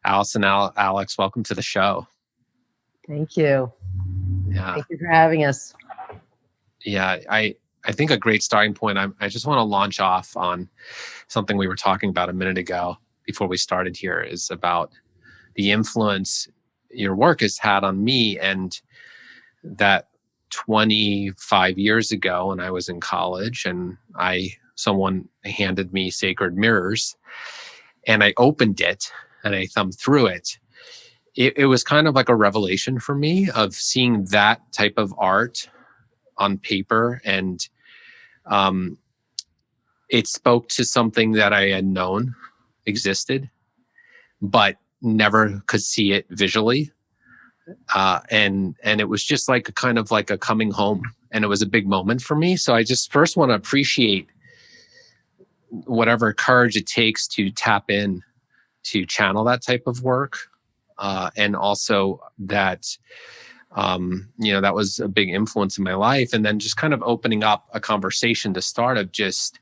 Allyson, Alex, welcome to the show. Thank you. Yeah. Thank you for having us. Yeah, I think a great starting point, I just want to launch off on something we were talking about a minute ago before we started here, is about the influence your work has had on me. And that 25 years ago when I was in college and someone handed me Sacred Mirrors and I opened it and I thumbed through it. It was kind of like a revelation for me of seeing that type of art on paper. And it spoke to something that I had known existed, but never could see it visually. And it was just like a kind of like a coming home. And it was a big moment for me. So I just first want to appreciate whatever courage it takes to tap in to channel that type of work. And also that, that was a big influence in my life. And then just kind of opening up a conversation to start of just,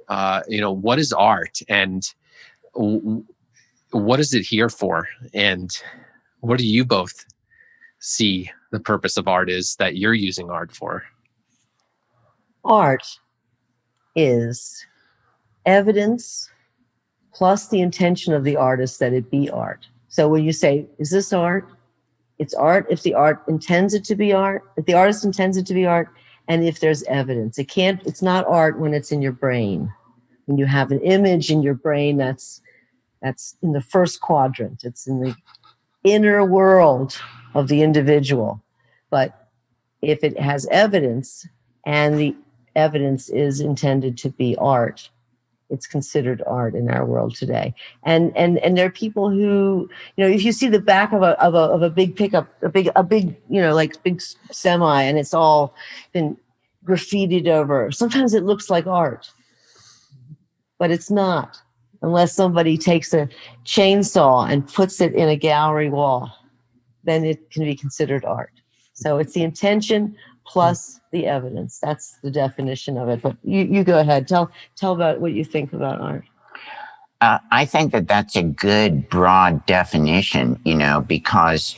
what is art and what is it here for? And what do you both see the purpose of art is that you're using art for? Art is evidence plus the intention of the artist that it be art. So when you say, is this art? It's art if the art intends it to be art, if the artist intends it to be art, and if there's evidence. It's not art when it's in your brain. When you have an image in your brain, that's in the first quadrant. It's in the inner world of the individual. But if it has evidence and the evidence is intended to be art, it's considered art in our world today. And there are people who, if you see the back of a big pickup, a big, like big semi, and it's all been graffitied over, sometimes it looks like art, but it's not, unless somebody takes a chainsaw and puts it in a gallery wall, then it can be considered art. So it's the intention plus the evidence. That's the definition of it. But you go ahead. Tell about what you think about art. I think that's a good broad definition, because,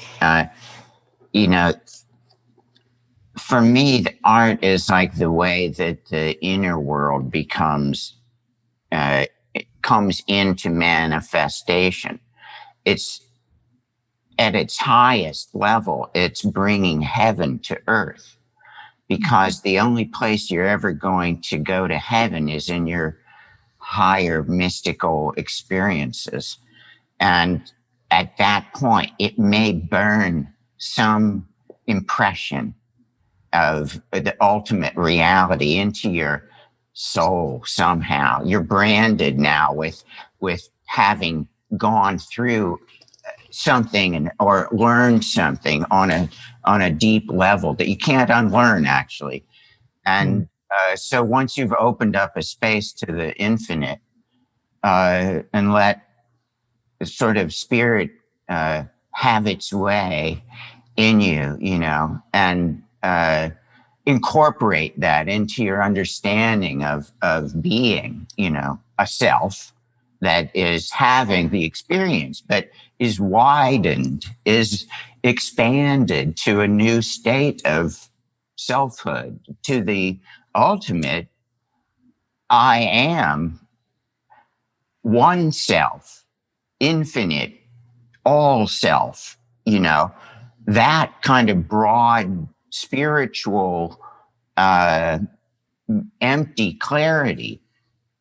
for me, the art is like the way that the inner world comes into manifestation. It's at its highest level, it's bringing heaven to earth, because the only place you're ever going to go to heaven is in your higher mystical experiences. And at that point, it may burn some impression of the ultimate reality into your soul somehow. You're branded now with having gone through something or learned something on a deep level that you can't unlearn, actually. And so once you've opened up a space to the infinite, and let the sort of spirit have its way in you, and incorporate that into your understanding of being, a self that is having the experience, but is widened, is expanded to a new state of selfhood, to the ultimate I am, one self, infinite, all self, that kind of broad spiritual empty clarity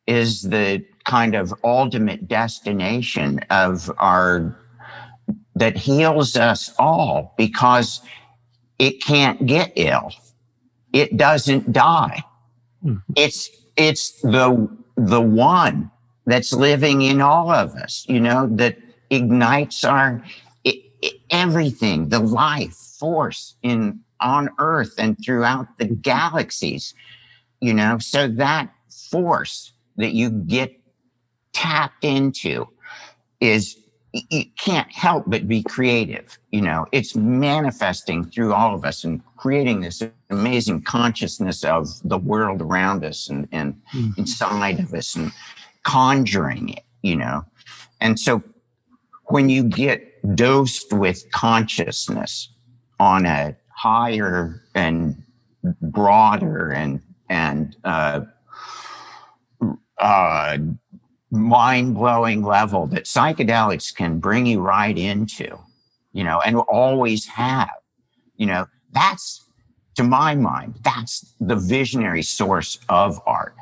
is the kind of ultimate destination of that heals us all, because it can't get ill. It doesn't die. It's the one that's living in all of us, that ignites everything, the life force on Earth and throughout the galaxies, so that force that you get tapped into you can't help but be creative. It's manifesting through all of us and creating this amazing consciousness of the world around us and inside of us, and conjuring it, And so when you get dosed with consciousness on a higher and broader and mind-blowing level that psychedelics can bring you right into, and always have, that's, to my mind, that's the visionary source of art.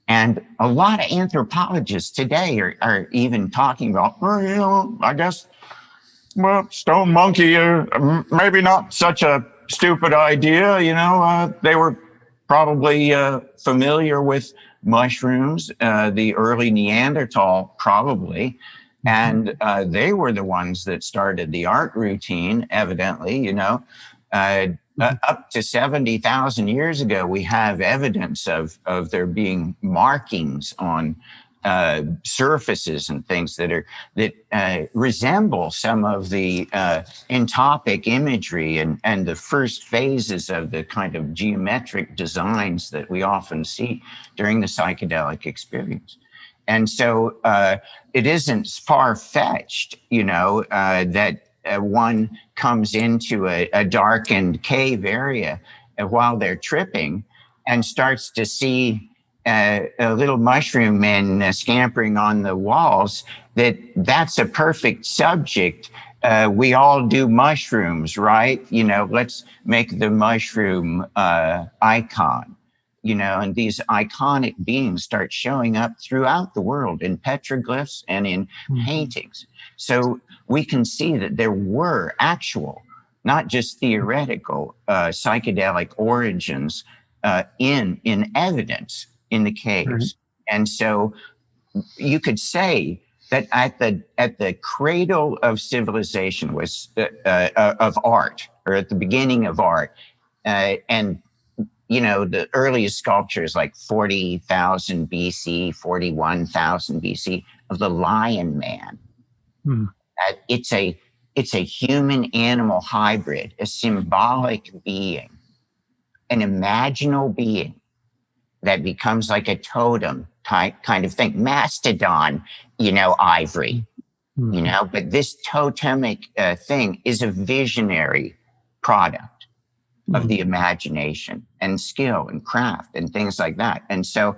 And a lot of anthropologists today are even talking about, well, I guess, stone monkey, maybe not such a stupid idea. They were probably familiar with mushrooms, the early Neanderthal probably, and they were the ones that started the art routine, evidently, up to 70,000 years ago, we have evidence of there being markings on surfaces and things that resemble some of the entopic imagery and the first phases of the kind of geometric designs that we often see during the psychedelic experience. And so it isn't far-fetched, that one comes into a darkened cave area while they're tripping and starts to see a little mushroom men scampering on the walls, that's a perfect subject. We all do mushrooms, right? Let's make the mushroom icon. And these iconic beings start showing up throughout the world in petroglyphs and in paintings. So we can see that there were actual, not just theoretical, psychedelic origins in evidence in the caves. And so you could say that at the cradle of civilization was of art, or at the beginning of art, and the earliest sculptures like 40,000 BC, 41,000 BC of the lion man. It's a human animal hybrid, a symbolic being, an imaginal being that becomes like a totem type kind of thing. Mastodon, ivory, but this totemic thing is a visionary product of the imagination and skill and craft and things like that. And so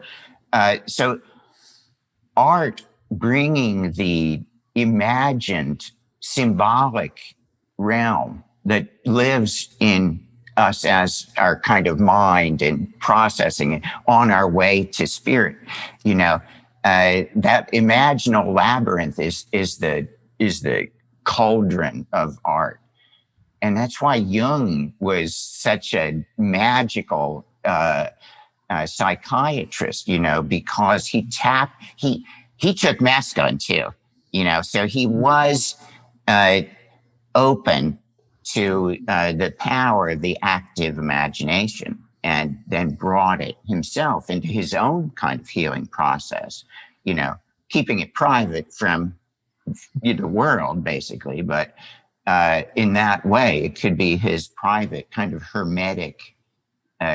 art bringing the imagined symbolic realm that lives in us as our kind of mind and processing it on our way to spirit, that imaginal labyrinth is the cauldron of art. And that's why Jung was such a magical psychiatrist, because he took mescaline too, so he was open to the power of the active imagination, and then brought it himself into his own kind of healing process, keeping it private from the world, basically, but in that way, it could be his private kind of hermetic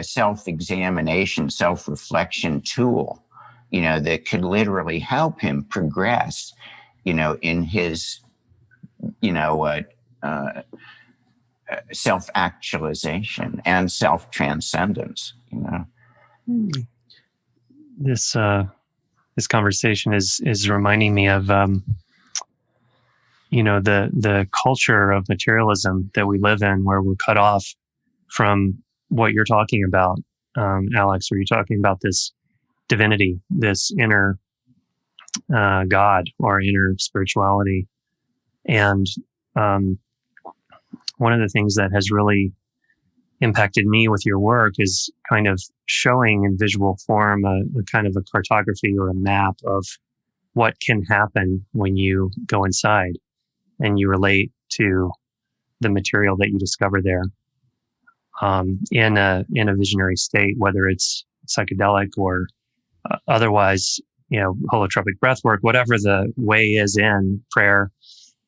self-examination, self-reflection tool, that could literally help him progress, in his, self-actualization and self-transcendence, This conversation is reminding me of the culture of materialism that we live in, where we're cut off from what you're talking about, Alex, where you're talking about this divinity, this inner God or inner spirituality. And one of the things that has really impacted me with your work is kind of showing in visual form a kind of a cartography or a map of what can happen when you go inside and you relate to the material that you discover there, in a visionary state, whether it's psychedelic or otherwise, holotropic breath work, whatever the way is in prayer,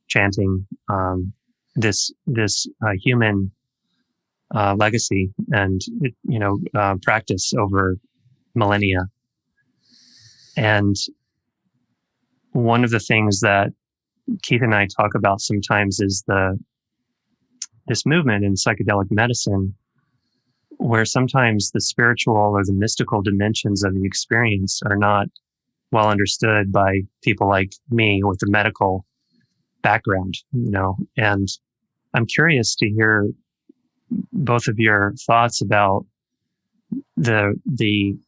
chanting, this human legacy and practice over millennia. And one of the things that Keith and I talk about sometimes is this movement in psychedelic medicine, where sometimes the spiritual or the mystical dimensions of the experience are not well understood by people like me with a medical background, and I'm curious to hear both of your thoughts about the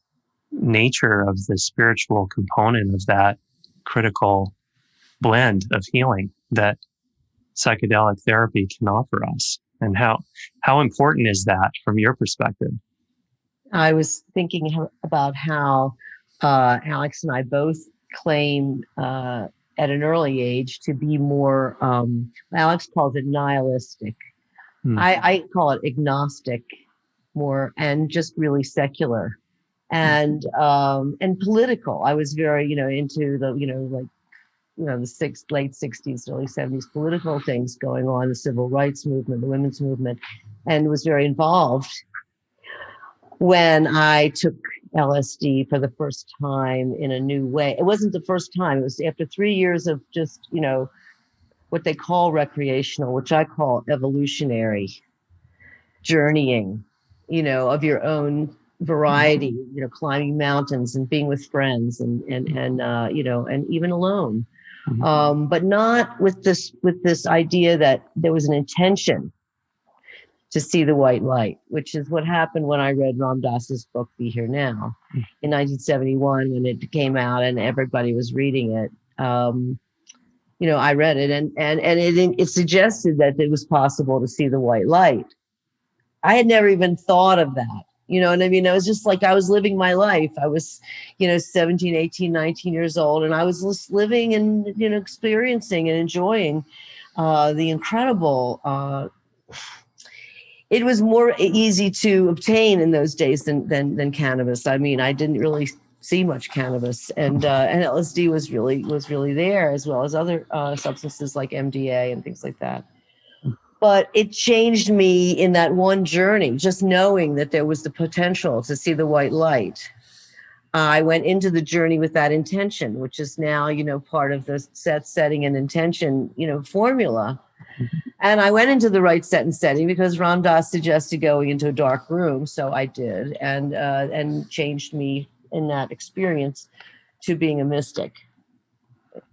nature of the spiritual component of that critical blend of healing that psychedelic therapy can offer us, and how important is that from your perspective? I was thinking about how Alex and I both claim at an early age to be more, Alex calls it nihilistic. I call it agnostic more, and just really secular and political. I was very, into the, the late 60s, early 70s political things going on, the civil rights movement, the women's movement, and was very involved. When I took LSD for the first time in a new way, it wasn't the first time. It was after 3 years of just, what they call recreational, which I call evolutionary journeying, of your own variety, climbing mountains and being with friends and even alone. But not with this idea that there was an intention to see the white light, which is what happened when I read Ram Dass's book, Be Here Now, in 1971, when it came out and everybody was reading it. I read it and it suggested that it was possible to see the white light. I had never even thought of that. You know what I mean? It was just like I was living my life. I was, 17, 18, 19 years old, and I was just living and, experiencing and enjoying the incredible. It was more easy to obtain in those days than cannabis. I mean, I didn't really see much cannabis, and LSD was really there, as well as other substances like MDA and things like that. But it changed me in that one journey, just knowing that there was the potential to see the white light. I went into the journey with that intention, which is now, part of the setting and intention, formula. And I went into the right set and setting because Ram Dass suggested going into a dark room. So I did, and changed me in that experience to being a mystic.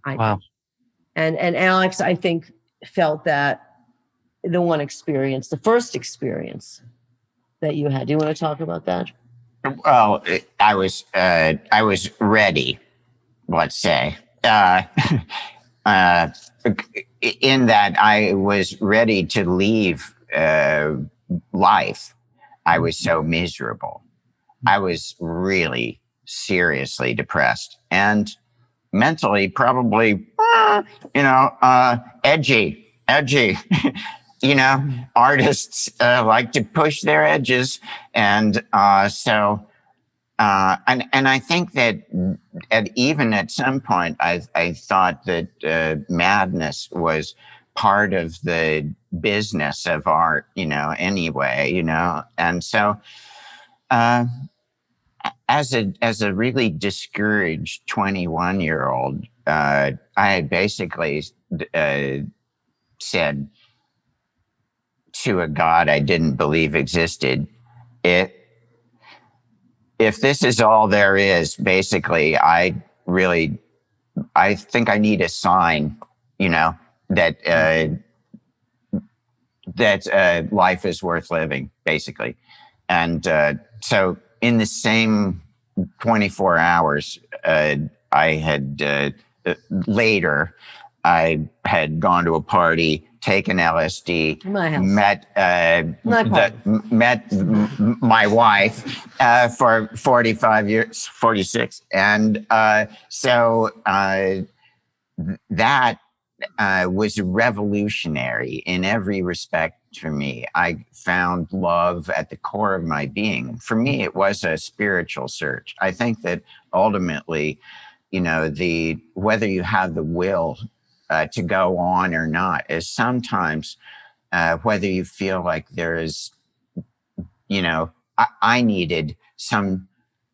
Wow. And Alex, I think, felt that the first experience that you had. Do you want to talk about that? Well, I was ready, let's say, in that I was ready to leave life. I was so miserable. I was really seriously depressed and mentally probably, edgy. Artists like to push their edges. And and I think that even at some point, I thought that madness was part of the business of art, anyway, And so as a really discouraged 21-year-old, I had basically said to a God I didn't believe existed, if this is all there is, basically, I think I need a sign, that life is worth living, basically. And so in the same 24 hours, later, I had gone to a party, taken LSD, met my wife for 45 years, 46. And so that was revolutionary in every respect for me. I found love at the core of my being. For me, it was a spiritual search. I think that ultimately, whether you have the will to go on or not is sometimes whether you feel like there is, I needed some,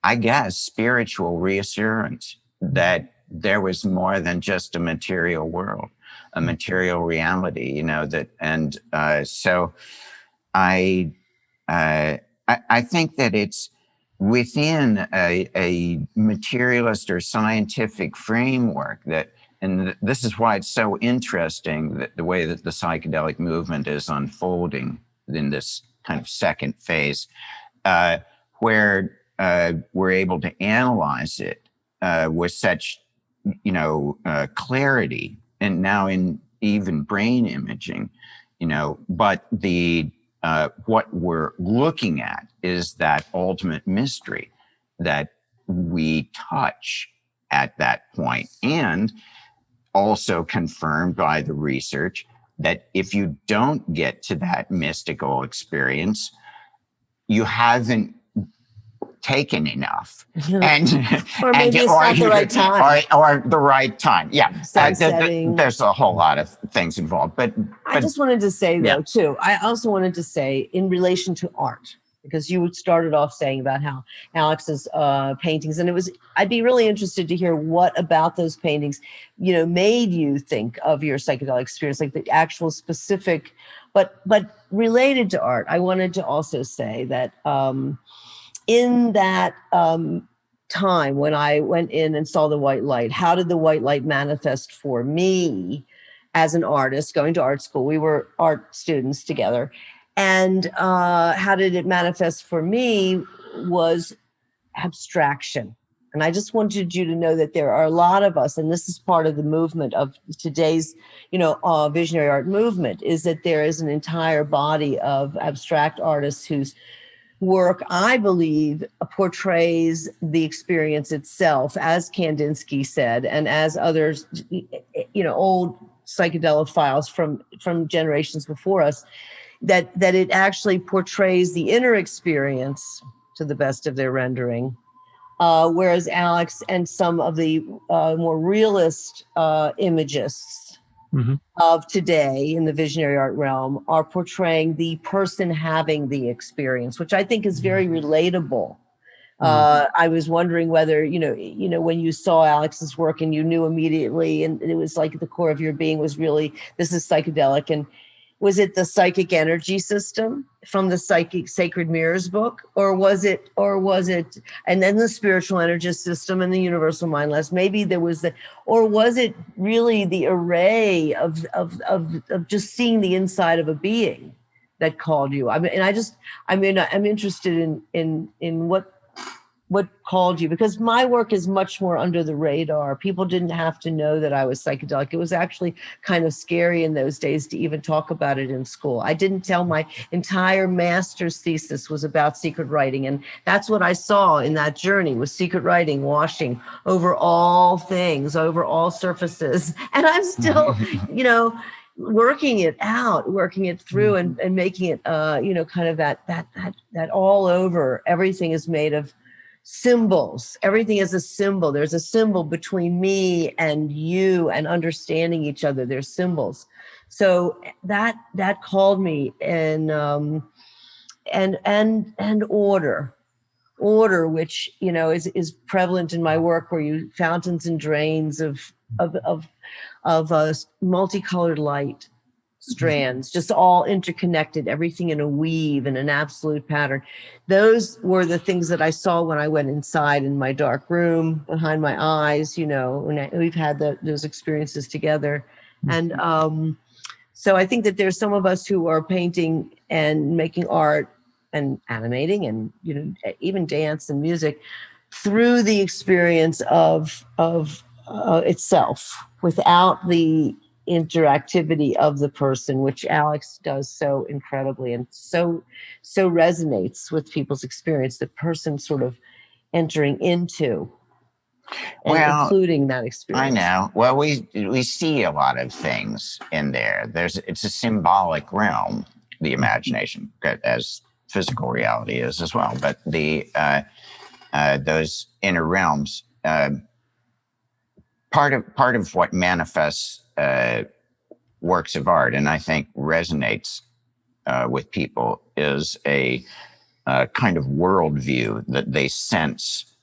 I guess, spiritual reassurance that there was more than just a material world. a material reality, that, and so I, I think that it's within a materialist or scientific framework that, and this is why it's so interesting that the way that the psychedelic movement is unfolding in this kind of second phase, where we're able to analyze it with such, clarity, and now in even brain imaging, but the what we're looking at is that ultimate mystery that we touch at that point, and also confirmed by the research that if you don't get to that mystical experience, you haven't taken enough, and or maybe it's not the right time, or the right time. Yeah, there's a whole lot of things involved. But I just wanted to say though too. I also wanted to say in relation to art, because you started off saying about how Alex's paintings, and I'd be really interested to hear what about those paintings, made you think of your psychedelic experience, like the actual specific, but related to art. I wanted to also say that. In that time when I went in and saw the white light, how did the white light manifest for me as an artist going to art school? We were art students together. And how did it manifest for me was abstraction. And I just wanted you to know that there are a lot of us, and this is part of the movement of today's, visionary art movement, is that there is an entire body of abstract artists whose work, I believe, portrays the experience itself, as Kandinsky said, and as others, old psychedelophiles from generations before us, that it actually portrays the inner experience to the best of their rendering. Whereas Alex and some of the more realist imagists of today in the visionary art realm are portraying the person having the experience, which I think is very relatable. I was wondering whether, when you saw Alex's work and you knew immediately, and it was like the core of your being was really, this is psychedelic. And was it the psychic energy system from the Psychic Sacred Mirrors book, or was it, and then the spiritual energy system and the universal mind less? Maybe there was or was it really the array of just seeing the inside of a being that called you? I'm interested in what called you, because my work is much more under the radar. People didn't have to know that I was psychedelic. It was actually kind of scary in those days to even talk about it in school. I didn't tell my entire master's thesis was about secret writing. And that's what I saw in that journey, was secret writing washing over all things, over all surfaces. And I'm still, working it out, working it through, and making it, kind of that all over. Everything is made of symbols. Everything is a symbol. There's a symbol between me and you, and understanding each other. There's symbols. So that called me, and order, which is prevalent in my work, where you fountains and drains of multicolored light strands, just all interconnected, everything in a weave and an absolute pattern. Those were the things that I saw when I went inside in my dark room behind my eyes, when we've had those experiences together. And so I think that there's some of us who are painting and making art and animating and, even dance and music through the experience of itself, without the interactivity of the person, which Alex does so incredibly, and so resonates with people's experience, the person sort of entering into and including that experience. I know. Well, we see a lot of things in there. It's a symbolic realm, the imagination, as physical reality is as well. But the those inner realms, part of what manifests works of art, and I think resonates with people, is a kind of worldview that they sense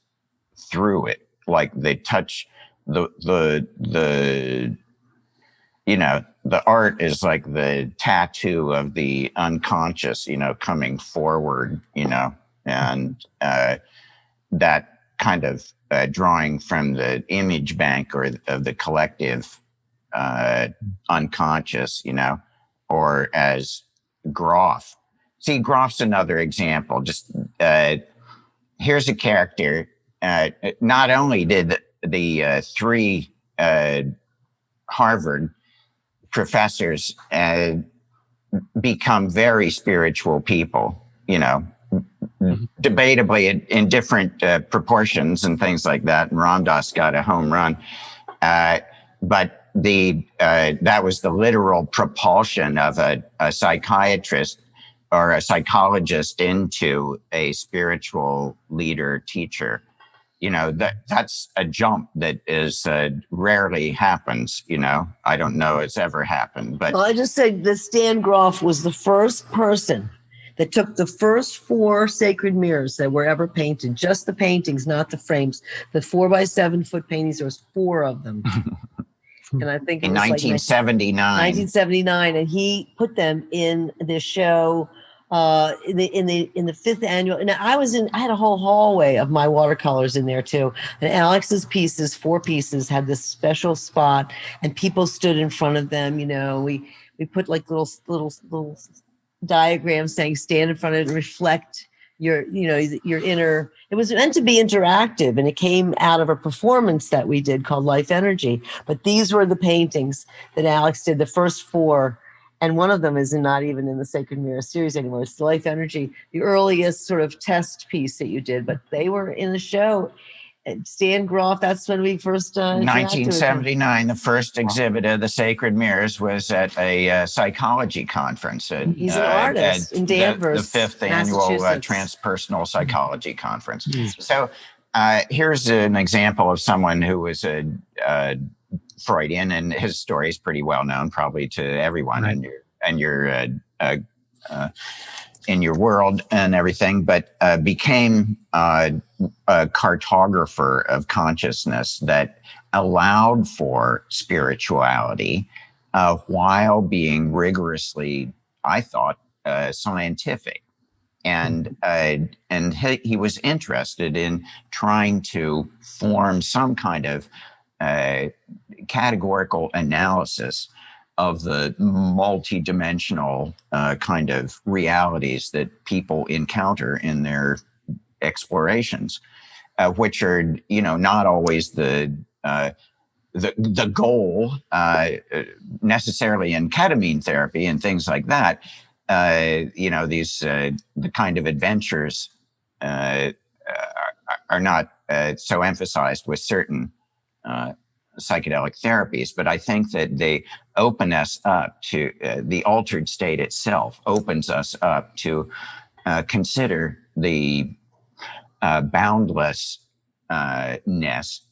through it. Like they touch the the art is like the tattoo of the unconscious, coming forward, and that kind of drawing from the image bank or of the collective unconscious, or as Groff. See, Groff's another example. Just here's a character. Not only did the three Harvard professors become very spiritual people, debatably in different proportions and things like that. And Ram Dass got a home run. But that was the literal propulsion of a psychiatrist or a psychologist into a spiritual leader, teacher. That's a jump that is rarely happens. I don't know it's ever happened, but Well, I just said that Stan Groff was the first person that took the first 4 sacred mirrors that were ever painted, just the paintings, not the frames. The 4x7 foot paintings, there was 4 of them. And I think it in was 1979. 1979, and he put them in the show in the 5th annual. And I had a whole hallway of my watercolors in there too. And Alex's pieces, 4 pieces, had this special spot, and people stood in front of them. We put like little diagrams saying stand in front of it and reflect your inner. It was meant to be interactive, and it came out of a performance that we did called Life Energy. But these were the paintings that Alex did, the first 4, and one of them is not even in the Sacred Mirror series anymore. It's the Life Energy, the earliest sort of test piece that you did, but they were in the show. Stan Groff, that's when we first 1979, the first exhibit of the Sacred Mirrors was at a psychology conference. He's an artist in Danvers, the 5th annual Transpersonal Psychology Conference. So here's an example of someone who was a Freudian, and his story is pretty well known, probably to everyone in your world and everything, but became a cartographer of consciousness that allowed for spirituality while being rigorously, I thought, scientific. And he was interested in trying to form some kind of categorical analysis of the multidimensional kind of realities that people encounter in their explorations, which are, not always the goal necessarily in ketamine therapy and things like that. These the kind of adventures are not so emphasized with certain psychedelic therapies, but I think that they open us up to the altered state itself, opens us up to consider the boundlessness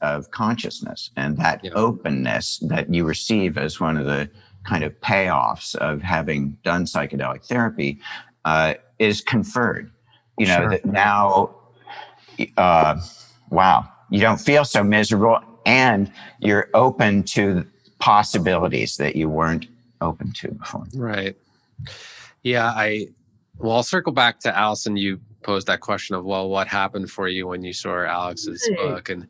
of consciousness, and that openness that you receive as one of the kind of payoffs of having done psychedelic therapy is conferred. That now, wow, you don't feel so miserable, and you're open to possibilities that you weren't open to before. Right. Yeah. I'll circle back to Allyson. You posed that question of, what happened for you when you saw Alex's book? And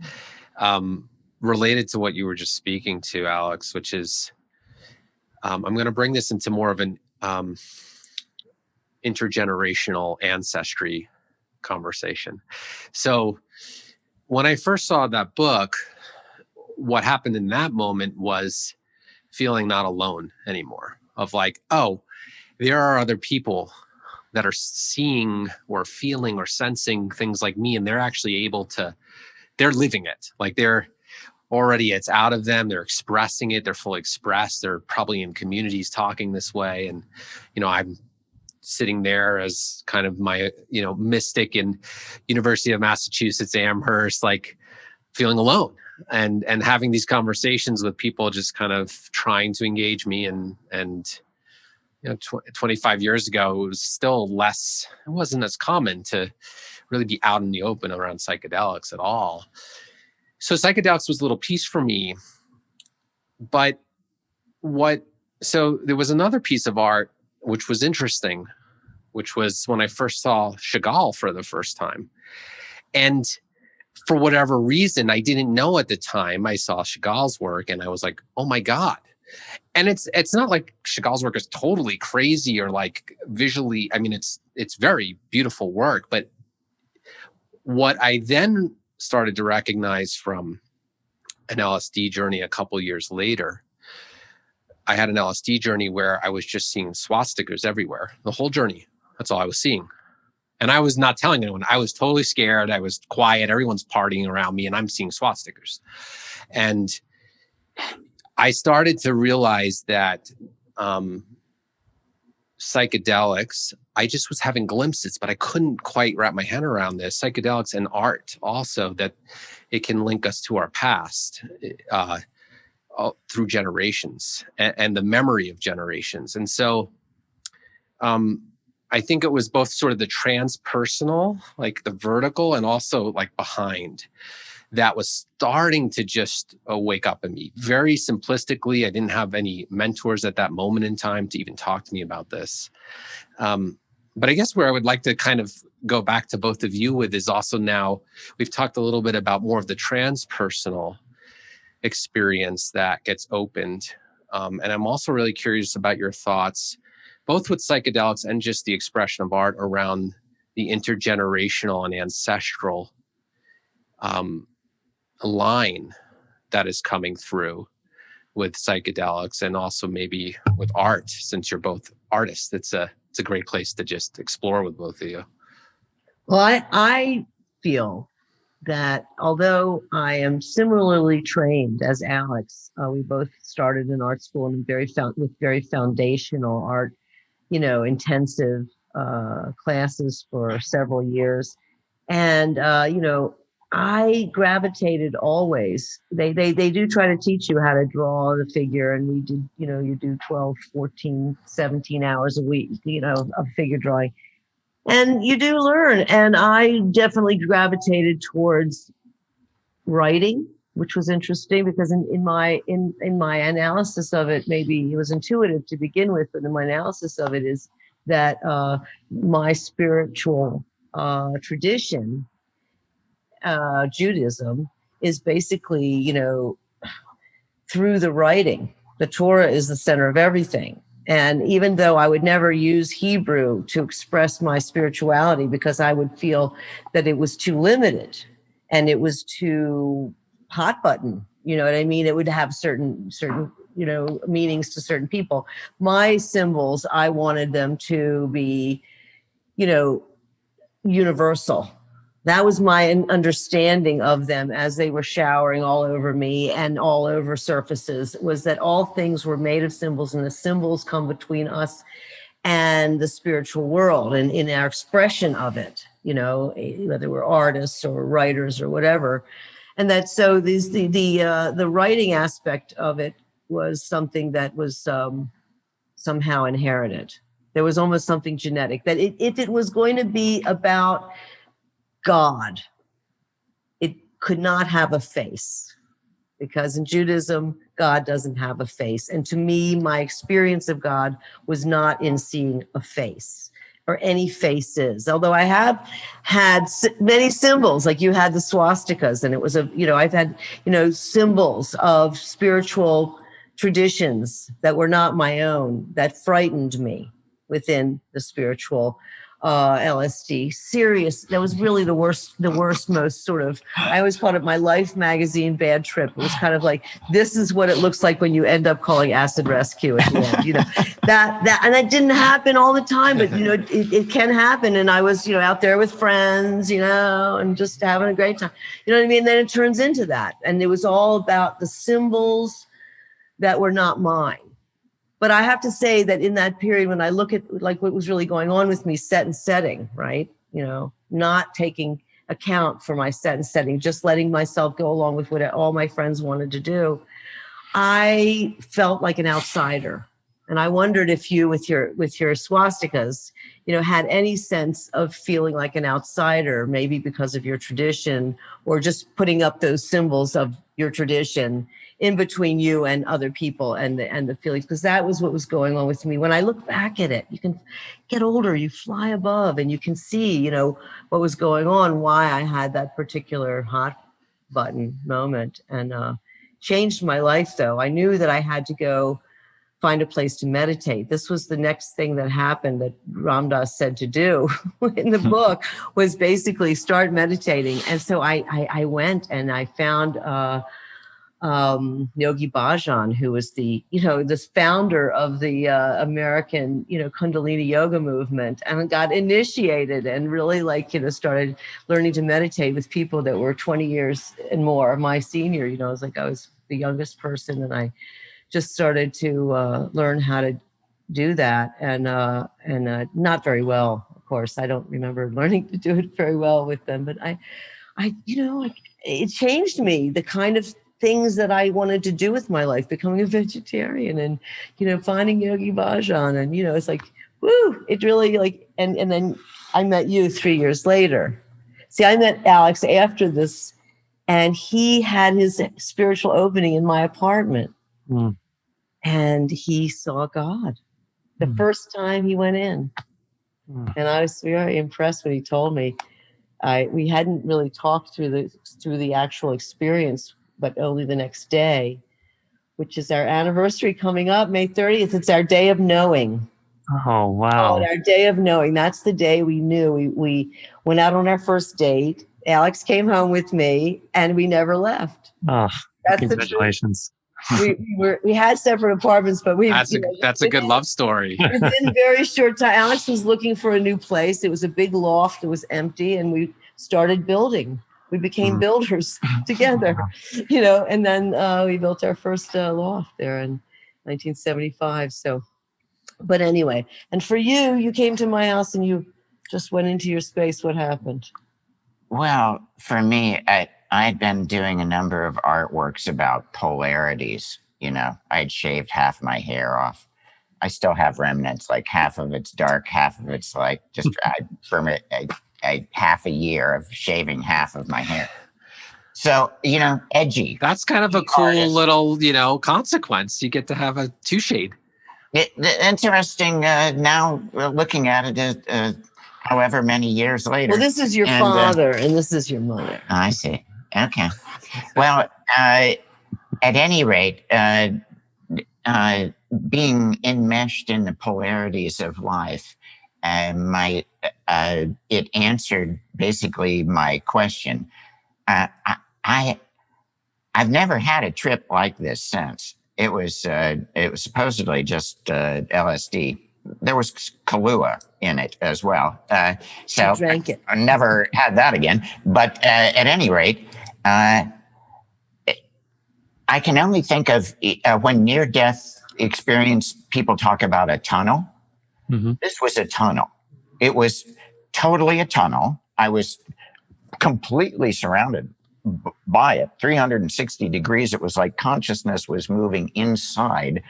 related to what you were just speaking to, Alex, which is, I'm going to bring this into more of an intergenerational ancestry conversation. So when I first saw that book, what happened in that moment was feeling not alone anymore, of like, oh, there are other people that are seeing or feeling or sensing things like me, and they're actually they're living it. Like they're already, it's out of them. They're expressing it. They're fully expressed. They're probably in communities talking this way. And, I'm sitting there as kind of my, mystic in University of Massachusetts, Amherst, like feeling alone. And having these conversations with people just kind of trying to engage me. And 25 years ago, it was still less, it wasn't as common to really be out in the open around psychedelics at all. So psychedelics was a little piece for me, but so there was another piece of art which was interesting, which was when I first saw Chagall for the first time. And for whatever reason, I didn't know at the time, I saw Chagall's work and I was like, oh my God. And it's not like Chagall's work is totally crazy or like visually, I mean, it's very beautiful work. But what I then started to recognize from an LSD journey a couple years later, I had an LSD journey where I was just seeing swastikas everywhere, the whole journey. That's all I was seeing. And I was not telling anyone. I was totally scared. I was quiet. Everyone's partying around me and I'm seeing swastikas. And I started to realize that psychedelics, I just was having glimpses, but I couldn't quite wrap my head around this. Psychedelics and art also, that it can link us to our past through generations and the memory of generations. And so I think it was both sort of the transpersonal, like the vertical, and also like behind, that was starting to just wake up in me. Very simplistically, I didn't have any mentors at that moment in time to even talk to me about this. But I guess where I would like to kind of go back to both of you with is also now, we've talked a little bit about more of the transpersonal experience that gets opened. And I'm also really curious about your thoughts, both with psychedelics and just the expression of art around the intergenerational and ancestral line that is coming through with psychedelics, and also maybe with art, since you're both artists. It's a great place to just explore with both of you. Well, I feel that although I am similarly trained as Alex, we both started in art school and with very foundational art, intensive classes for several years. And, I gravitated always. They do try to teach you how to draw the figure. And we did, you do 12, 14, 17 hours a week, of figure drawing. And you do learn. And I definitely gravitated towards writing, which was interesting because in my analysis of it, maybe it was intuitive to begin with, but in my analysis of it is that my spiritual tradition, Judaism, is basically, through the writing. The Torah is the center of everything. And even though I would never use Hebrew to express my spirituality because I would feel that it was too limited and it was too hot button, you know what I mean? It would have certain, meanings to certain people. My symbols, I wanted them to be, universal. That was my understanding of them as they were showering all over me and all over surfaces, was that all things were made of symbols, and the symbols come between us and the spiritual world and in our expression of it, whether we're artists or writers or whatever. And that so the writing aspect of it was something that was somehow inherited. There was almost something genetic that if it was going to be about God, it could not have a face, because in Judaism, God doesn't have a face. And to me, my experience of God was not in seeing a face or any faces, although I have had many symbols, like you had the swastikas, and it was I've had, symbols of spiritual traditions that were not my own, that frightened me within the spiritual LSD. Serious. That was really the worst, most sort of, I always called it my Life magazine bad trip. It was kind of like, this is what it looks like when you end up calling acid rescue at the end, that, and that didn't happen all the time, but it can happen. And I was, out there with friends, and just having a great time, you know what I mean? And then it turns into that. And it was all about the symbols that were not mine. But I have to say that in that period, when I look at like what was really going on with me, set and setting, right? Not taking account for my set and setting, just letting myself go along with what all my friends wanted to do, I felt like an outsider. And I wondered if you, with your swastikas, had any sense of feeling like an outsider, maybe because of your tradition, or just putting up those symbols of your tradition in between you and other people and the feelings, because that was what was going on with me. When I look back at it, you can get older, you fly above, and you can see, you know, what was going on, why I had that particular hot button moment, and changed my life. Though I knew that I had to go find a place to meditate. This was the next thing that happened that Ram Dass said to do in the book, was basically start meditating. And so I went and I found Yogi Bhajan, who was the founder of the American, Kundalini yoga movement, and got initiated and really started learning to meditate with people that were 20 years and more my senior. I was the youngest person, and I just started to learn how to do that, and not very well, of course. I don't remember learning to do it very well with them, but it changed me, the kind of things that I wanted to do with my life, becoming a vegetarian and, finding Yogi Bhajan. And, it's like, woo, it really and then I met you 3 years later. See, I met Alex after this, and he had his spiritual opening in my apartment. Mm. And he saw God the first time he went in. And I was very impressed when he told me. We hadn't really talked through the actual experience, but only the next day, which is our anniversary coming up, May 30th. It's our day of knowing. Oh, wow. Our day of knowing. That's the day we knew. We went out on our first date. Alex came home with me, and we never left. Oh, That's congratulations. We had separate apartments, but that's a good love story. Within a very short time, Alex was looking for a new place. It was a big loft. It was empty, and we started building. We became builders together, and then we built our first loft there in 1975. So, but anyway, and for you, you came to my house and you just went into your space. What happened? Well, for me, I'd been doing a number of artworks about polarities. I'd shaved half my hair off. I still have remnants, like half of it's dark, half of it's like just from a half a year of shaving half of my hair. So, edgy. That's kind of a cool little, consequence. You get to have a two shade. Interesting now looking at it, however many years later. Well, this is your father and this is your mother. I see. Okay. Well, at any rate, being enmeshed in the polarities of life, it answered basically my question. I've never had a trip like this since. It was supposedly just LSD. There was Kahlua in it as well. So I drank it. I never had that again. But at any rate, I can only think of when near-death experience, people talk about a tunnel. Mm-hmm. This was a tunnel. It was totally a tunnel. I was completely surrounded by it, 360 degrees. It was like consciousness was moving inside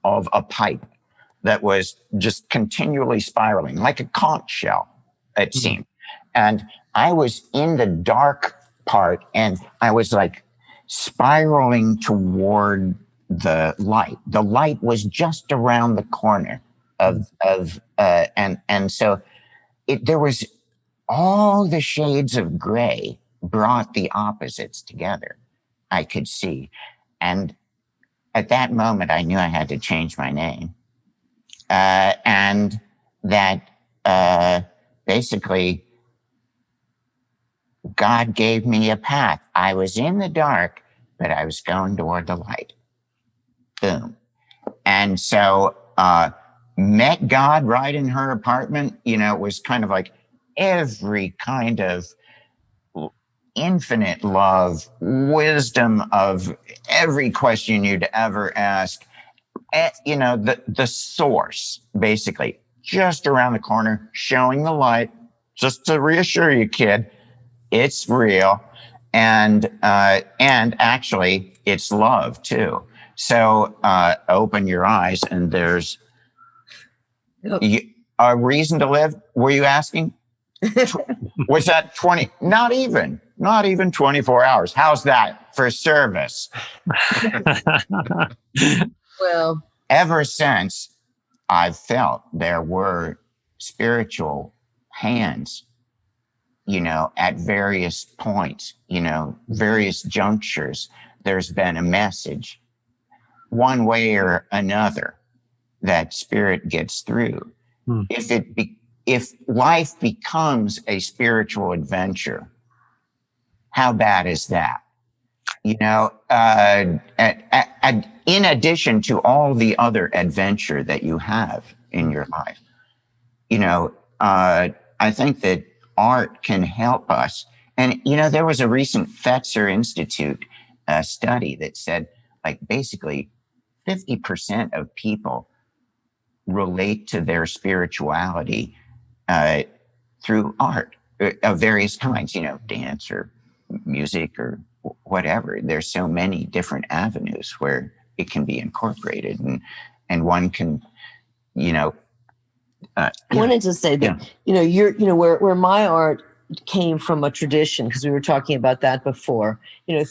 of a pipe that was just continually spiraling, like a conch shell, it seemed. And I was in the dark part, and I was like spiraling toward the light. The light was just around the corner and so there was all the shades of gray brought the opposites together. I could see. And at that moment, I knew I had to change my name. And that basically God gave me a path. I was in the dark, but I was going toward the light. Boom. And so met God right in her apartment. It was kind of like every kind of infinite love, wisdom of every question you'd ever ask. The source, basically, just around the corner, showing the light, just to reassure you, kid, it's real. And actually, it's love, too. So open your eyes, and there's a reason to live. Were you asking? Was that 20? Not even 24 hours. How's that for service. Well, Ever since I've felt there were spiritual hands, at various points, various junctures, there's been a message one way or another that spirit gets through. Hmm. If life becomes a spiritual adventure, how bad is that? In addition to all the other adventure that you have in your life, I think that art can help us. And, there was a recent Fetzer Institute study that said, like, basically 50% of people relate to their spirituality through art of various kinds, dance or music or whatever. There's so many different avenues where it can be incorporated, and one can, I wanted to say that, where my art came from a tradition, because we were talking about that before,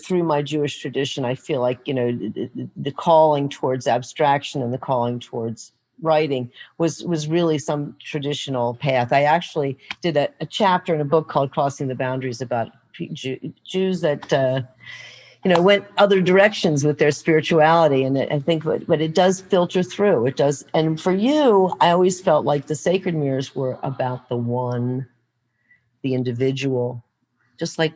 through my Jewish tradition, I feel like, the calling towards abstraction and the calling towards writing was really some traditional path. I actually did a chapter in a book called Crossing the Boundaries about Jews that, went other directions with their spirituality. And I think, but it does filter through. It does. And for you, I always felt like the sacred mirrors were about the one, the individual, just like,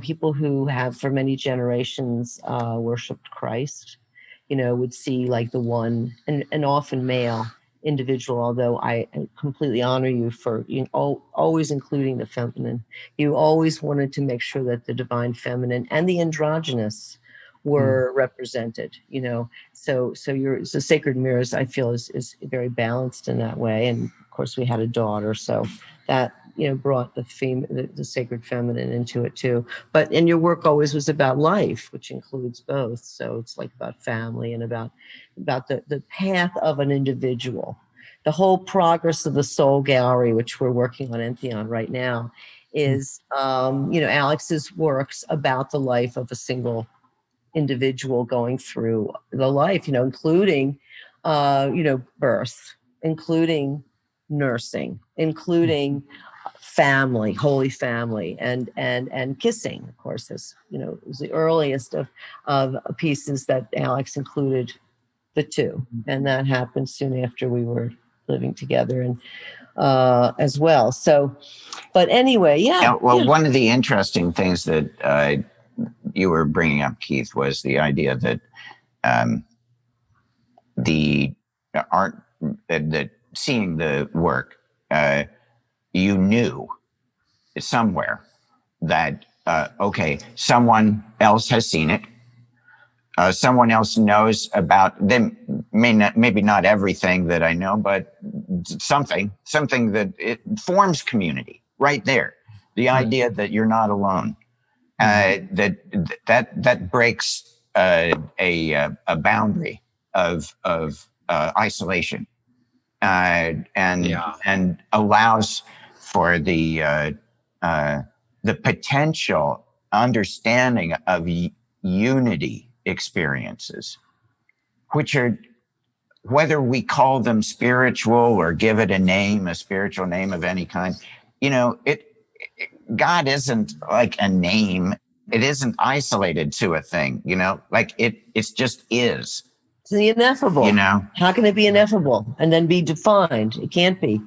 people who have for many generations worshiped Christ, would see like the one and often male individual, although I completely honor you for always including the feminine. You always wanted to make sure that the divine feminine and the androgynous were represented, so Sacred Mirrors, I feel, is very balanced in that way. And of course we had a daughter, so that brought the sacred feminine into it too. And your work always was about life, which includes both. So it's like about family and about the path of an individual. The whole progress of the Soul Gallery, which we're working on Entheon right now, is Alex's works about the life of a single individual going through the life, including birth, including nursing, including family, holy family, and kissing, of course, was the earliest of pieces that Alex included the two. And that happened soon after we were living together and as well. So, but anyway, one of the interesting things that you were bringing up, Keith, was the idea that the art, that seeing the work, you knew somewhere that, okay, someone else has seen it. Someone else knows about them, maybe not everything that I know, but something that it forms community right there. The idea that you're not alone, that breaks a boundary of isolation, and allows for the potential understanding of unity experiences, which are, whether we call them spiritual or give it a spiritual name of any kind, God isn't like a name. It isn't isolated to a thing, like it's just is. It's the ineffable. How can it be ineffable and then be defined? It can't be.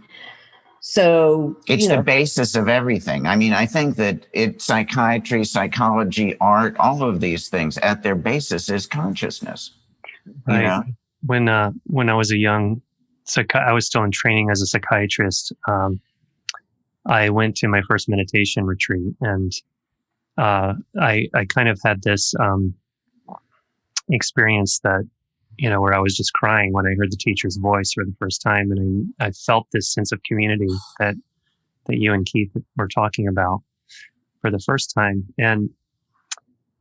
So it's the basis of everything. I mean, I think that psychiatry, psychology, art, all of these things at their basis is consciousness. Right. When I was a young I was still in training as a psychiatrist. I went to my first meditation retreat, and I kind of had this experience that, where I was just crying when I heard the teacher's voice for the first time. And I felt this sense of community that you and Keith were talking about for the first time. And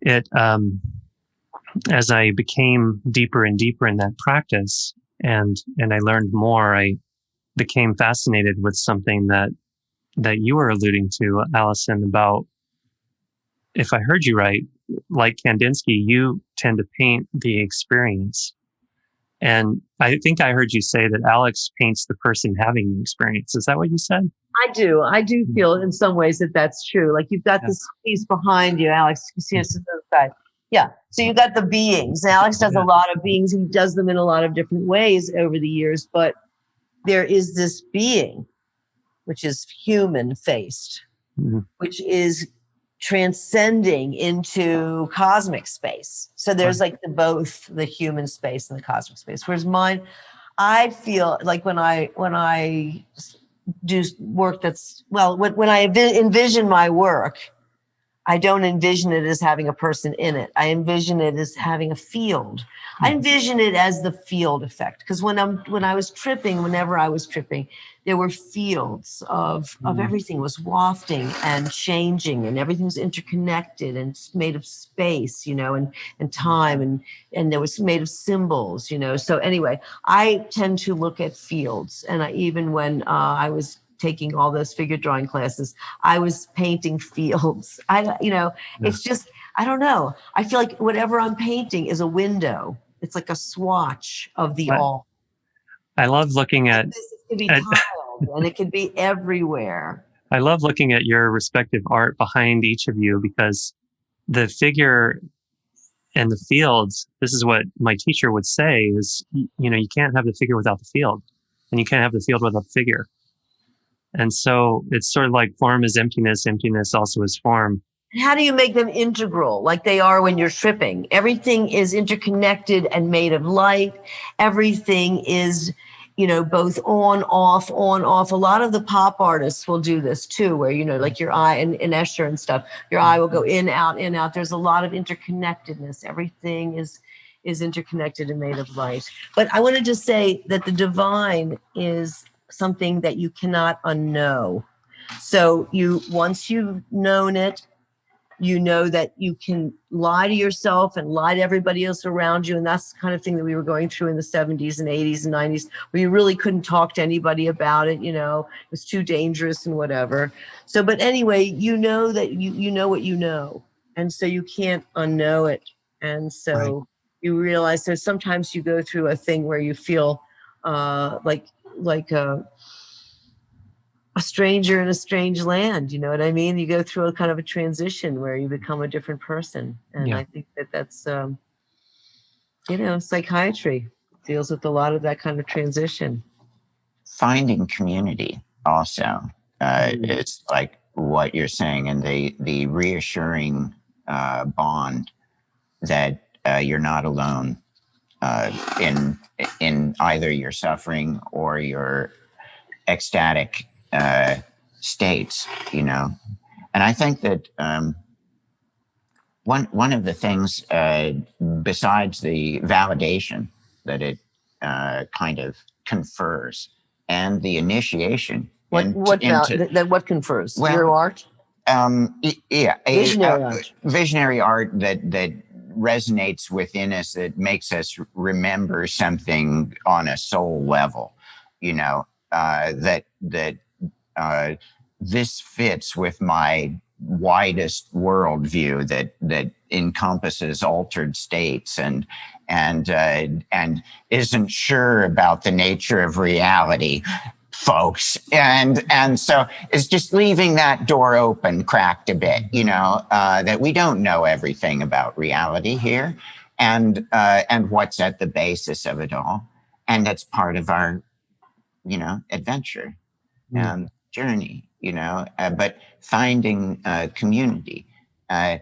it, as I became deeper and deeper in that practice, and I learned more, I became fascinated with something that you were alluding to, Allyson, about, if I heard you right, like Kandinsky, you tend to paint the experience. And I think I heard you say that Alex paints the person having the experience. Is that what you said? I do. I do feel in some ways that that's true. Like you've got this piece behind you, Alex. You see us to the side. Yeah. So you got the beings. Alex does a lot of beings. He does them in a lot of different ways over the years. But there is this being, which is human faced, which is transcending into cosmic space. So there's like both the human space and the cosmic space. Whereas mine, I feel like when I do work when I envision my work, I don't envision it as having a person in it. I envision it as having a field. I envision it as the field effect. Because whenever I was tripping, there were fields of everything was wafting and changing, and everything's interconnected and it's made of space, and time, and there was made of symbols, So anyway, I tend to look at fields, and even when I was taking all those figure drawing classes, I was painting fields. It's just, I don't know. I feel like whatever I'm painting is a window. It's like a swatch of the all. I love looking at... It could be tiled, and it could be everywhere. I love looking at your respective art behind each of you, because the figure and the fields, this is what my teacher would say, is, you can't have the figure without the field, and you can't have the field without the figure. And so it's sort of like form is emptiness, emptiness also is form. How do you make them integral like they are when you're tripping? Everything is interconnected and made of light. Everything is, both on, off, on, off. A lot of the pop artists will do this too, where, like your eye and Escher and stuff, your eye will go in, out, in, out. There's a lot of interconnectedness. Everything is interconnected and made of light. But I wanted to say that the divine is something that you cannot unknow. So once you've known it, you know that you can lie to yourself and lie to everybody else around you. And that's the kind of thing that we were going through in the 70s and 80s and 90s, where you really couldn't talk to anybody about it. It was too dangerous and whatever. So, but anyway, you know that you know what you know. And so you can't unknow it. And so you realize that sometimes you go through a thing where you feel like a stranger in a strange land, you know what I mean? You go through a kind of a transition where you become a different person. And I think that's, psychiatry deals with a lot of that kind of transition. Finding community also. It's like what you're saying, and the reassuring bond that you're not alone in either your suffering or your ecstatic states, And I think that one of the things, besides the validation that it kind of confers, and the initiation. What confers? Well, your art? Visionary art. Visionary art that resonates within us, that makes us remember something on a soul level, that this fits with my widest worldview that encompasses altered states and isn't sure about the nature of reality, folks. And so it's just leaving that door open, cracked a bit, that we don't know everything about reality here, and what's at the basis of it all. And that's part of our, adventure and journey, but finding community, and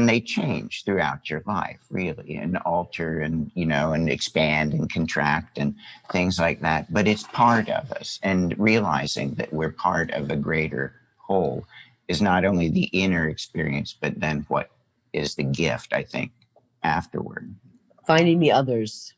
they change throughout your life, really, and alter and, and expand and contract and things like that. But it's part of us, and realizing that we're part of a greater whole is not only the inner experience, but then what is the gift, I think, afterward. Finding the others.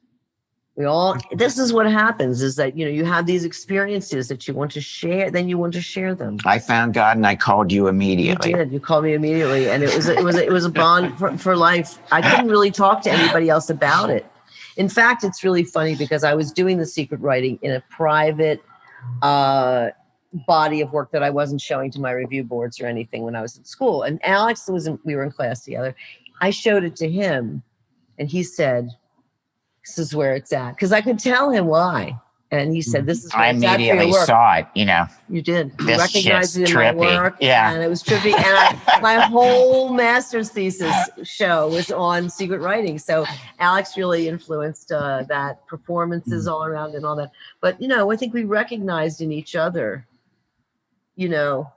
This is what happens, is that, you have these experiences that you want to share, then you want to share them. I found God and I called you immediately. You did. You called me immediately. And it was a bond for life. I couldn't really talk to anybody else about it. In fact, it's really funny because I was doing the secret writing in a private body of work that I wasn't showing to my review boards or anything when I was in school. And Alex we were in class together. I showed it to him and he said, this is where it's at. Because I could tell him why. And he said, this is where I it's at for your immediately work. saw it, you know. You did. You This recognized it shit's in my trippy. work. Yeah. And it was trippy. And my whole master's thesis show was on secret writing. So Alex really influenced that, performances all around and all that. But, you know, I think we recognized in each other, you know,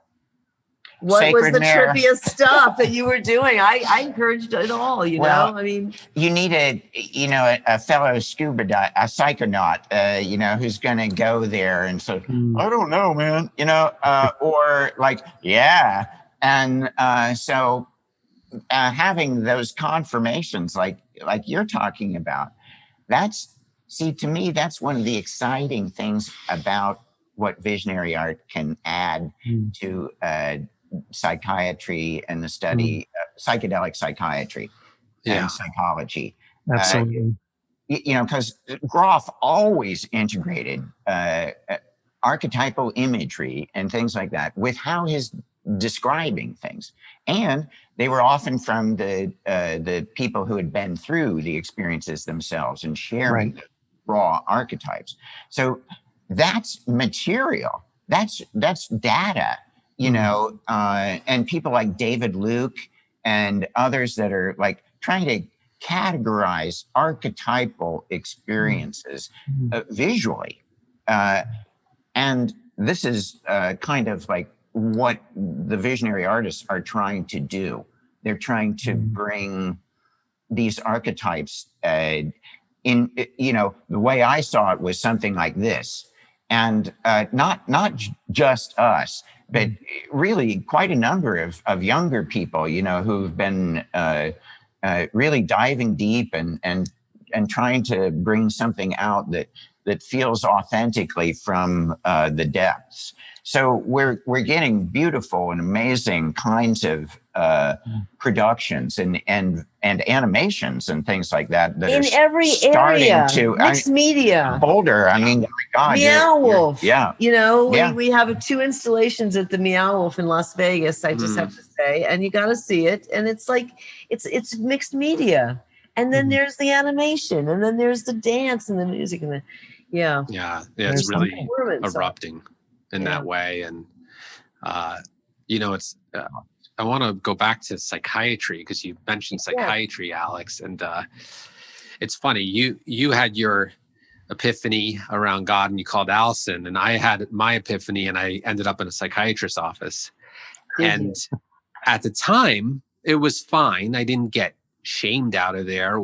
what Sacred was the mirror. trippiest stuff that you were doing? I encouraged it all, you Well, know? I mean, you need a fellow scuba dive, a psychonaut, you know, who's going to go there and say, I don't know, man, you know, or like, yeah. And so having those confirmations like you're talking about, to me, that's one of the exciting things about what visionary art can add to psychiatry and the study, psychedelic psychiatry and psychology. Absolutely. You know, because Groff always integrated archetypal imagery and things like that with how he's describing things. And they were often from the people who had been through the experiences themselves and sharing the raw archetypes. So that's material. That's data, you know, and people like David Luke and others that are like trying to categorize archetypal experiences visually. And this is kind of like what the visionary artists are trying to do. They're trying to bring these archetypes in, you know, the way I saw it was something like this. And not just us, but really quite a number of younger people, you know, who've been really diving deep and trying to bring something out that feels authentically from the depths. So we're getting beautiful and amazing kinds of productions and animations and things like that in every starting area, to mixed media. Boulder, I mean, my God, Meow Wolf. Yeah. You know, we have 2 installations at the Meow Wolf in Las Vegas, I just have to say, and you got to see it. And it's like, it's mixed media. And then there's the animation, and then there's the dance and the music and the, it's really erupting in that way. And, you know, it's, I want to go back to psychiatry because you mentioned psychiatry, Alex. And it's funny, you had your epiphany around God and you called Allyson, and I had my epiphany and I ended up in a psychiatrist's office. And at the time, it was fine. I didn't get shamed out of there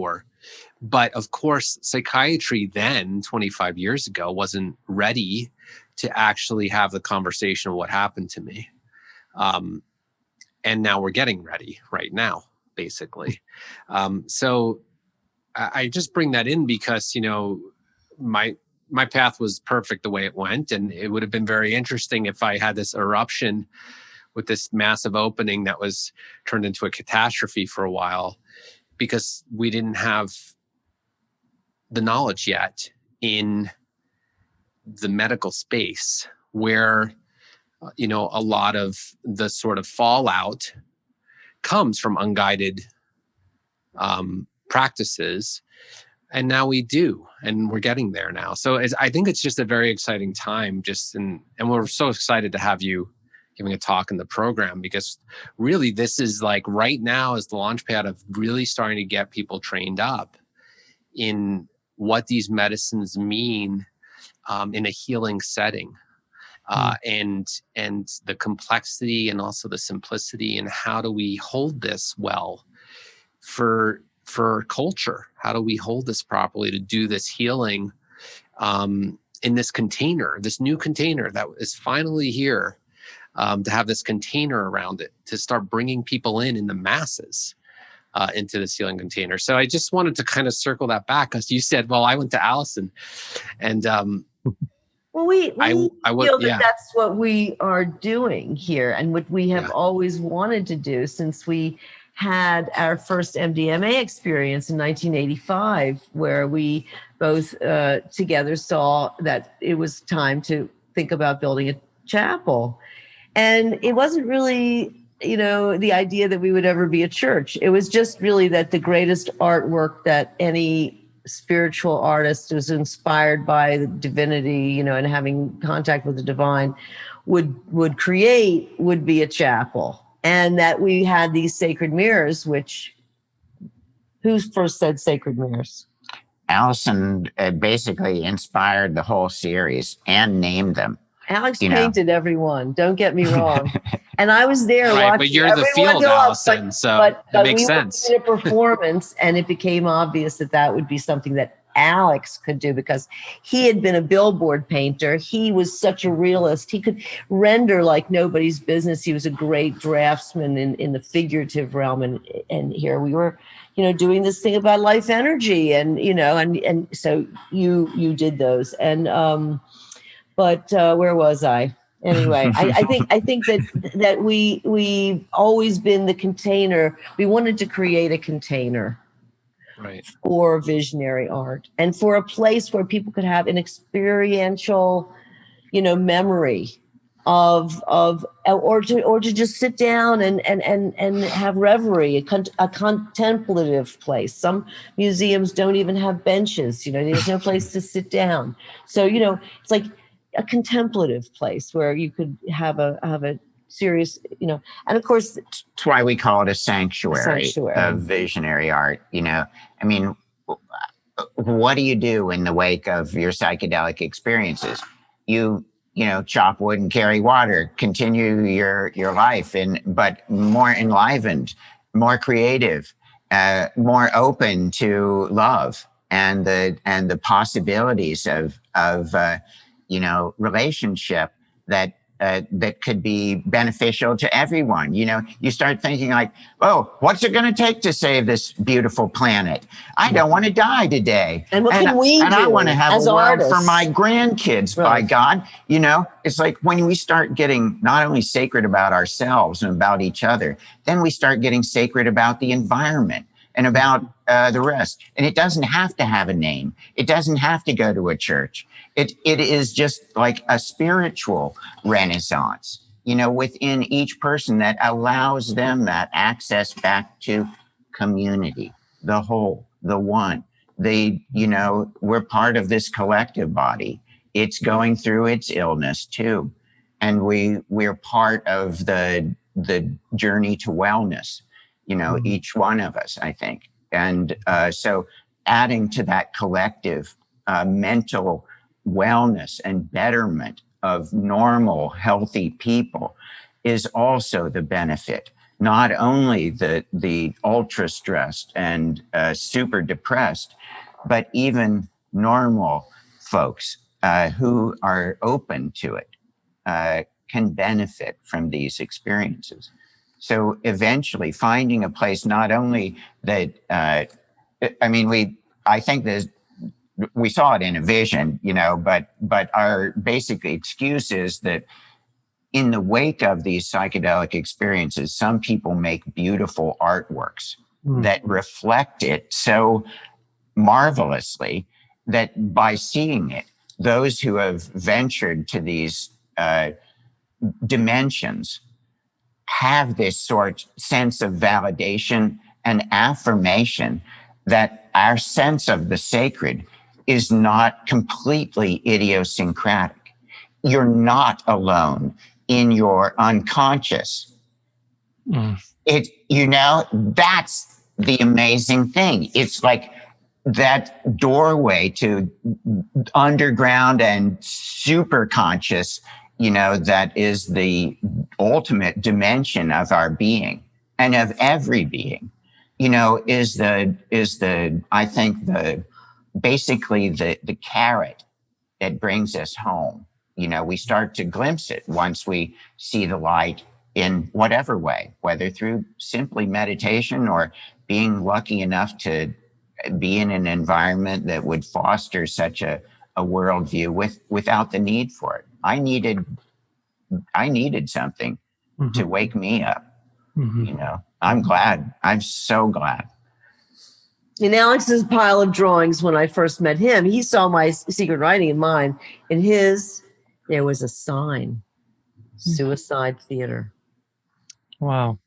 but of course, psychiatry then, 25 years ago, wasn't ready to actually have the conversation of what happened to me. And now we're getting ready right now, basically. So I just bring that in because, you know, my path was perfect the way it went. And it would have been very interesting if I had this eruption with this massive opening that was turned into a catastrophe for a while, because we didn't have the knowledge yet in the medical space where, you know, a lot of the sort of fallout comes from unguided practices. And now we do, and we're getting there now. So I think it's just a very exciting time, and we're so excited to have you giving a talk in the program, because really this is like right now is the launch pad of really starting to get people trained up in what these medicines mean in a healing setting. And the complexity and also the simplicity, and how do we hold this well for culture? How do we hold this properly to do this healing in this container, this new container that is finally here, to have this container around it, to start bringing people in the masses into this healing container. So I just wanted to kind of circle that back, because you said, well, I went to Allyson, and well, we feel that that's what we are doing here, and what we have always wanted to do since we had our first MDMA experience in 1985, where we both together saw that it was time to think about building chapel. And it wasn't really, the idea that we would ever be a church. It was just really that the greatest artwork that any spiritual artist was inspired by the divinity, and having contact with the divine would create would be a chapel. And that we had these sacred mirrors, which, who first said sacred mirrors? Allyson basically inspired the whole series and named them. Alex painted everyone. Don't get me wrong. And I was there right, watching. But you're the field, Allyson, but it makes sense. We were in a performance, and it became obvious that would be something that Alex could do because he had been a billboard painter. He was such a realist. He could render like nobody's business. He was a great draftsman in the figurative realm. And here we were, doing this thing about life energy, and and so you did those. And but where was I? Anyway, I think that we've always been the container. We wanted to create a container, right, for visionary art and for a place where people could have an experiential, memory of or to just sit down and have reverie, a contemplative place. Some museums don't even have benches. There's no place to sit down. So it's like a contemplative place where you could have a serious, and of course, that's why we call it a sanctuary of visionary art. I mean, what do you do in the wake of your psychedelic experiences? You chop wood and carry water, continue your life, but more enlivened, more creative, more open to love and the possibilities of relationship that could be beneficial to everyone. You start thinking like, oh, what's it going to take to save this beautiful planet? I don't want to die today. And what can we do? And I want to have a world artists for my grandkids, right. By God. It's like when we start getting not only sacred about ourselves and about each other, then we start getting sacred about the environment and about the rest. And it doesn't have to have a name. It doesn't have to go to a church. It is just like a spiritual renaissance, within each person that allows them that access back to community, the whole, the one. We're part of this collective body. It's going through its illness too. And we're part of the journey to wellness, each one of us, I think. And so adding to that collective mental wellness and betterment of normal, healthy people is also the benefit. Not only the ultra stressed and super depressed, but even normal folks who are open to it can benefit from these experiences. So eventually finding a place, not only that, I think there's, we saw it in a vision, but our basic excuse is that in the wake of these psychedelic experiences, some people make beautiful artworks that reflect it so marvelously that by seeing it, those who have ventured to these dimensions have this sense of validation and affirmation that our sense of the sacred is not completely idiosyncratic. You're not alone in your unconscious. That's the amazing thing. It's like that doorway to underground and super conscious, that is the ultimate dimension of our being and of every being, is I think basically the carrot that brings us home. We start to glimpse it once we see the light in whatever way, whether through simply meditation or being lucky enough to be in an environment that would foster such a worldview without the need for it. I needed something to wake me up. I'm glad. I'm so glad. In Alex's pile of drawings, when I first met him, he saw my secret writing in mine. In his, there was a sign. Suicide theater. Wow.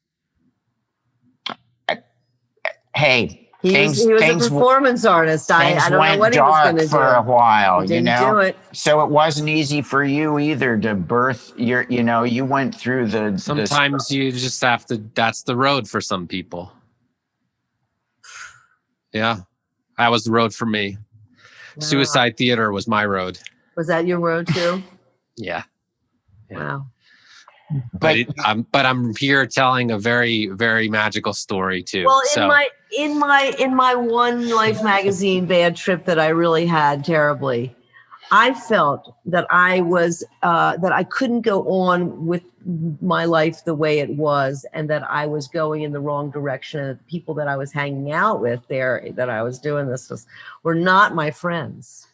Hey, He was a performance artist. I don't know what he was going to do. For a while, he didn't do it. So it wasn't easy for you either to birth your, you went through the. Sometimes you just have to, that's the road for some people. Yeah. That was the road for me. Wow. Suicide theater was my road. Was that your road too? Yeah. Wow. But I'm here telling a very, very magical story too. Well, in my one Life magazine bad trip that I really had terribly, I felt that I was that I couldn't go on with my life the way it was, and that I was going in the wrong direction. And the people that I was hanging out with there, that I was doing this with, were not my friends.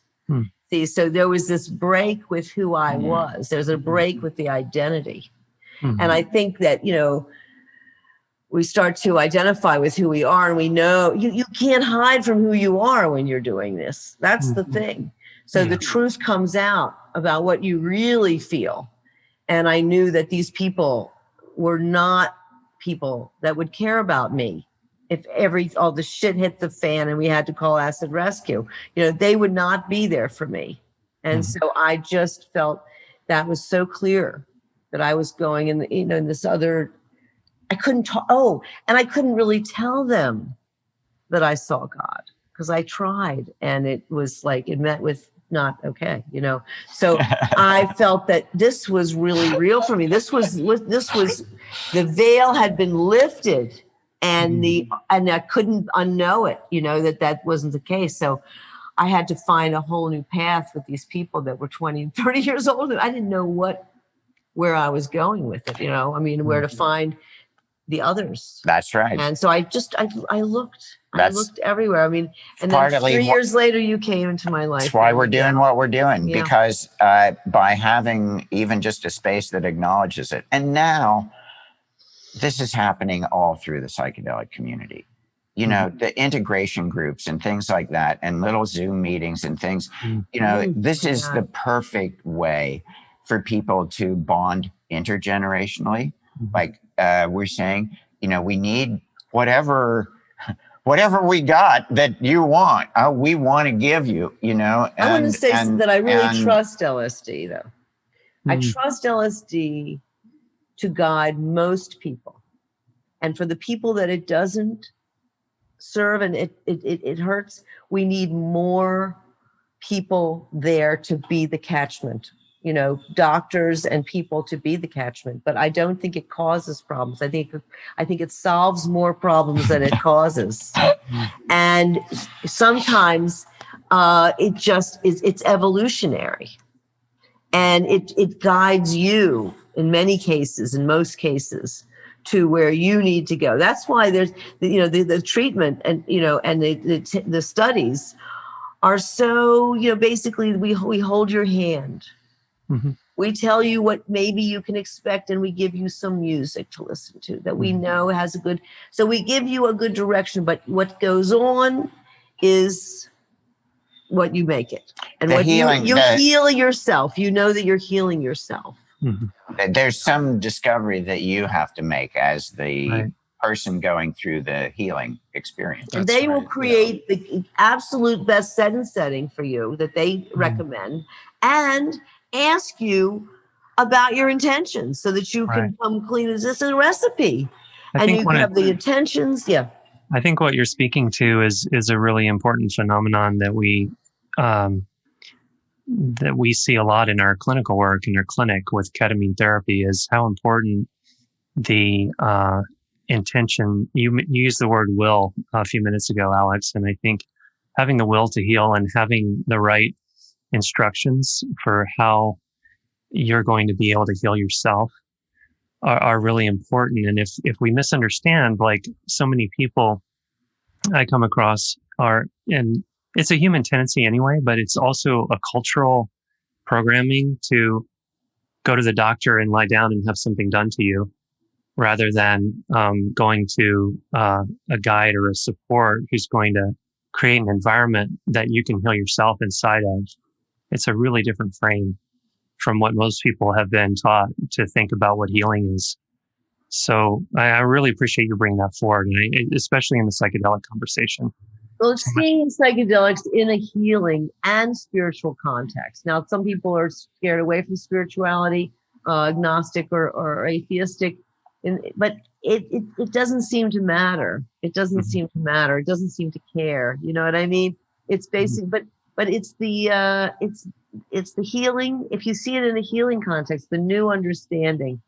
See, so there was this break with who I was. There's a break with the identity. And I think that, we start to identify with who we are, and we know you can't hide from who you are when you're doing this. That's the thing. So the truth comes out about what you really feel. And I knew that these people were not people that would care about me. If all the shit hit the fan and we had to call acid rescue, they would not be there for me. And so I just felt that was so clear that I was going in this other, I couldn't talk. Oh, and I couldn't really tell them that I saw God, because I tried, and it was like, it met with not okay, So I felt that this was really real for me. This was the veil had been lifted, and I couldn't unknow it, that wasn't the case. So I had to find a whole new path with these people that were 20 and 30 years old, and I didn't know where I was going with it, where to find the others. That's right. And so I looked everywhere. And then 3 years later, you came into my life. That's why we're doing what we're doing, because by having even just a space that acknowledges it. And now this is happening all through the psychedelic community. The integration groups and things like that, and little Zoom meetings and things, this is the perfect way for people to bond intergenerationally. Like we're saying, we need whatever we got that you want, we want to give you, I want to say that I really trust LSD, though. I trust LSD to guide most people. And for the people that it doesn't serve and it hurts, we need more people there to be the catchment. Doctors and people to be the catchment, but I don't think it causes problems. I think it solves more problems than it causes. And sometimes it just is, it's evolutionary, and it guides you in most cases, to where you need to go. That's why there's, the treatment and, and the studies are so, basically we hold your hand. We tell you what maybe you can expect, and we give you some music to listen to that we know has so we give you a good direction, but what goes on is what you make it. And what you heal yourself. You know that you're healing yourself. There's some discovery that you have to make as the person going through the healing experience. And they will create the absolute best setting for you that they recommend, and ask you about your intentions so that you can come clean. This is a recipe. And you have the intentions. Yeah. I think what you're speaking to is a really important phenomenon that we see a lot in our clinical work, in our clinic with ketamine therapy, is how important the intention. You used the word will a few minutes ago, Alex, and I think having the will to heal and having the right instructions for how you're going to be able to heal yourself are really important. And if we misunderstand, like so many people I come across and it's a human tendency anyway, but it's also a cultural programming to go to the doctor and lie down and have something done to you, rather than going to a guide or a support who's going to create an environment that you can heal yourself inside of. It's a really different frame from what most people have been taught to think about what healing is. So I really appreciate you bringing that forward, and especially in the psychedelic conversation. Well, seeing psychedelics in a healing and spiritual context. Now, some people are scared away from spirituality, agnostic or atheistic, but it doesn't seem to matter. It doesn't seem to matter. It doesn't seem to care. You know what I mean? It's basic, but it's the healing. If you see it in a healing context, the new understanding.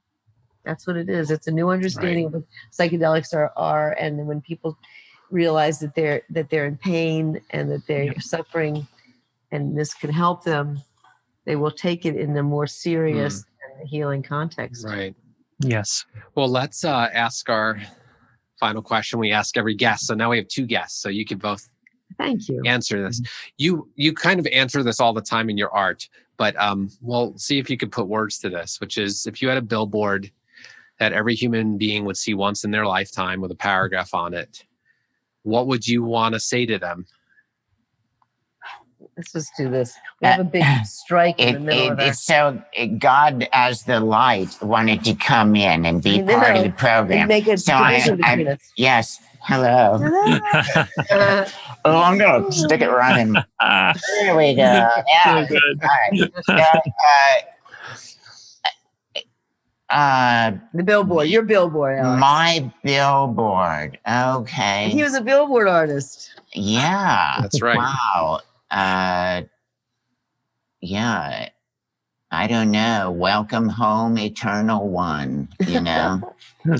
That's what it is. It's a new understanding of what psychedelics are, and when people realize that they're in pain and that they're suffering, and this can help them, they will take it in a more serious and healing context. Right. Yes. Well, let's ask our final question. We ask every guest. So now we have 2 guests. So you can both Thank you. answer this. You kind of answer this all the time in your art, but we'll see if you could put words to this, which is, if you had a billboard that every human being would see once in their lifetime with a paragraph on it, what would you want to say to them? Let's just do this. We have a big strike in the middle of that. So God, as the light, wanted to come in and be part of the program. And make it so between us. Yes. Hello. I'm gonna stick it right in. There we go. Yeah. So good. All right. The billboard, your billboard, Alex. My billboard. Okay. He was a billboard artist. Yeah. That's right. Wow. Yeah. I don't know. Welcome home, eternal one. You know.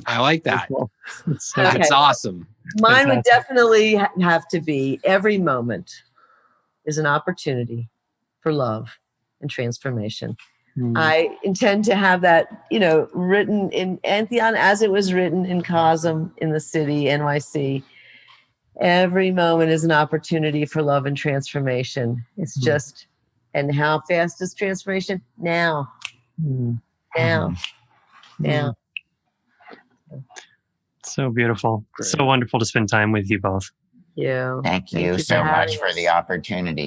I like that. It's Okay. That's awesome. Mine would definitely have to be, every moment is an opportunity for love and transformation. I intend to have that, written in Antheon as it was written in Cosm in the city, NYC. Every moment is an opportunity for love and transformation. It's just, and how fast is transformation? Now. Now. Now. So beautiful. Great. So wonderful to spend time with you both. Yeah. Thank you for so much having for us. the opportunity.